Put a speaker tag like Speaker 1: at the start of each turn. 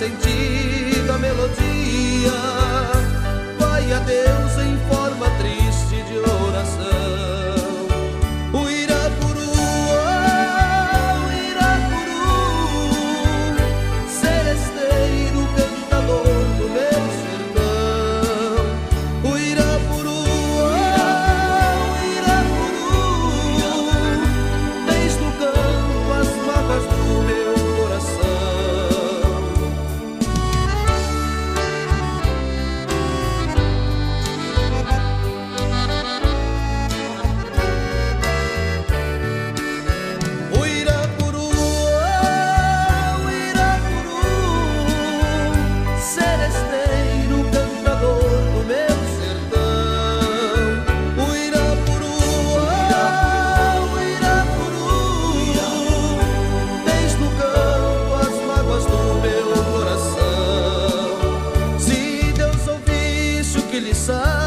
Speaker 1: sentido a melodia. Vai a Deus em forma triste de oração. O Irapuru, oh, o Irapuru, seresteiro cantador do meu sertão. O Irapuru, oh, o Irapuru, tens no campo as mágoas do meu coração. O Irapuru, oh, o Irapuru, seresteiro cantador do meu sertão. O Irapuru, oh, o Irapuru, tens no campo as mágoas do meu coração. Se Deus ouvisse o que lhe sai